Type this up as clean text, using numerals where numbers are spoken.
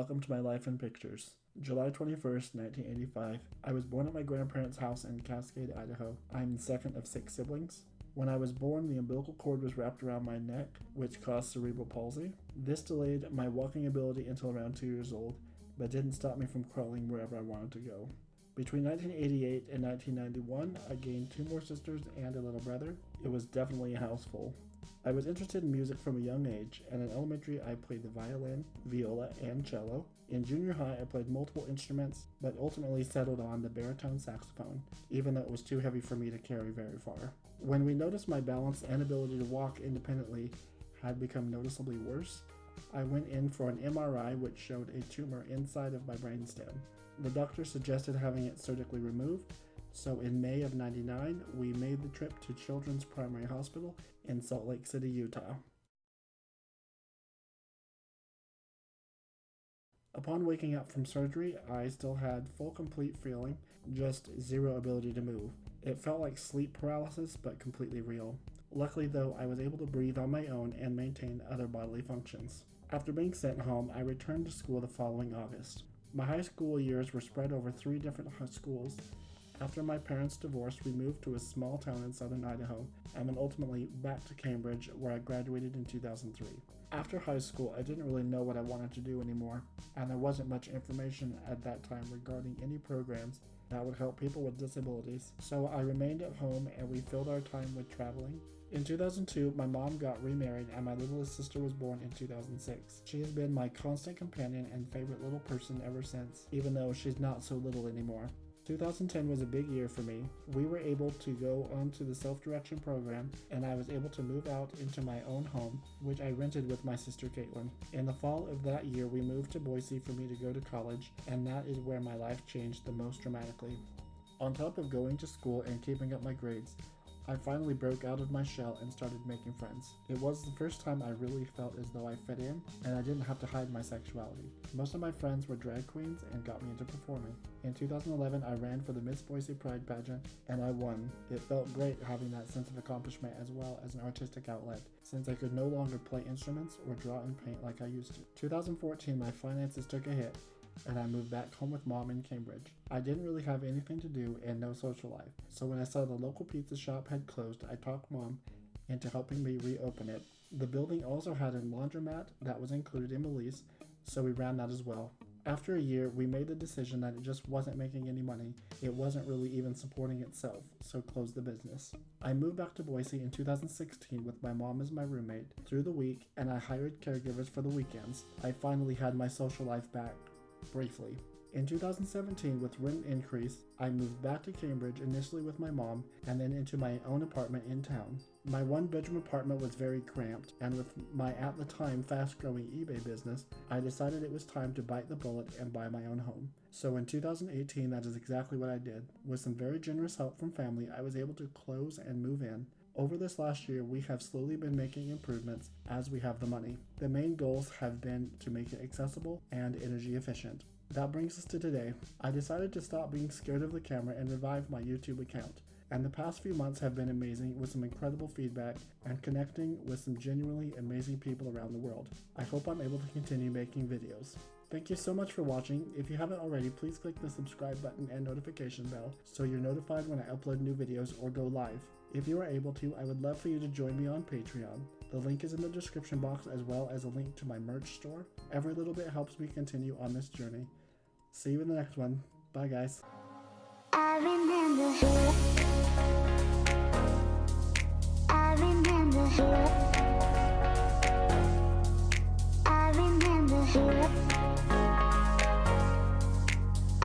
welcome to my life in pictures. July 21st, 1985. I was born at my grandparents' house in Cascade, Idaho. I'm the second of 6 siblings. When I was born, the umbilical cord was wrapped around my neck, which caused cerebral palsy. This delayed my walking ability until around 2 years old, but didn't stop me from crawling wherever I wanted to go. Between 1988 and 1991, I gained 2 more sisters and a little brother. It was definitely a house full. I was interested in music from a young age, and in elementary I played the violin, viola, and cello. In junior high I played multiple instruments, but ultimately settled on the baritone saxophone, even though it was too heavy for me to carry very far. When we noticed my balance and ability to walk independently had become noticeably worse, I went in for an MRI which showed a tumor inside of my brainstem. The doctor suggested having it surgically removed, so in May of '99, we made the trip to Children's Primary Hospital in Salt Lake City, Utah. Upon waking up from surgery, I still had full complete feeling, just zero ability to move. It felt like sleep paralysis, but completely real. Luckily though, I was able to breathe on my own and maintain other bodily functions. After being sent home, I returned to school the following August. My high school years were spread over 3 different schools. After my parents divorced, we moved to a small town in southern Idaho, and then ultimately back to Cambridge, where I graduated in 2003. After high school, I didn't really know what I wanted to do anymore, and there wasn't much information at that time regarding any programs that would help people with disabilities, so I remained at home and we filled our time with traveling. In 2002, my mom got remarried and my littlest sister was born in 2006. She has been my constant companion and favorite little person ever since, even though she's not so little anymore. 2010 was a big year for me. We were able to go onto the self-direction program, and I was able to move out into my own home, which I rented with my sister Caitlin. In the fall of that year, we moved to Boise for me to go to college, and that is where my life changed the most dramatically. On top of going to school and keeping up my grades, I finally broke out of my shell and started making friends. It was the first time I really felt as though I fit in, and I didn't have to hide my sexuality. Most of my friends were drag queens and got me into performing. In 2011, I ran for the Miss Boise Pride pageant, and I won. It felt great having that sense of accomplishment as well as an artistic outlet, since I could no longer play instruments or draw and paint like I used to. 2014, my finances took a hit, and I moved back home with mom in Cambridge. I didn't really have anything to do and no social life, so when I saw the local pizza shop had closed, I talked mom into helping me reopen it. The building also had a laundromat that was included in the lease, so we ran that as well. After a year, we made the decision that it just wasn't making any money. It wasn't really even supporting itself, so closed the business. I moved back to Boise in 2016 with my mom as my roommate through the week, and I hired caregivers for the weekends. I finally had my social life back. Briefly. In 2017, with rent increase, I moved back to Cambridge initially with my mom and then into my own apartment in town. My 1-bedroom apartment was very cramped, and with my at the time fast-growing eBay business, I decided it was time to bite the bullet and buy my own home. So in 2018, that is exactly what I did. With some very generous help from family, I was able to close and move in. Over this last year, we have slowly been making improvements as we have the money. The main goals have been to make it accessible and energy efficient. That brings us to today. I decided to stop being scared of the camera and revive my YouTube account. And the past few months have been amazing with some incredible feedback and connecting with some genuinely amazing people around the world. I hope I'm able to continue making videos. Thank you so much for watching. If you haven't already, please click the subscribe button and notification bell so you're notified when I upload new videos or go live. If you are able to, I would love for you to join me on Patreon. The link is in the description box as well as a link to my merch store. Every little bit helps me continue on this journey. See you in the next one. Bye guys. I remember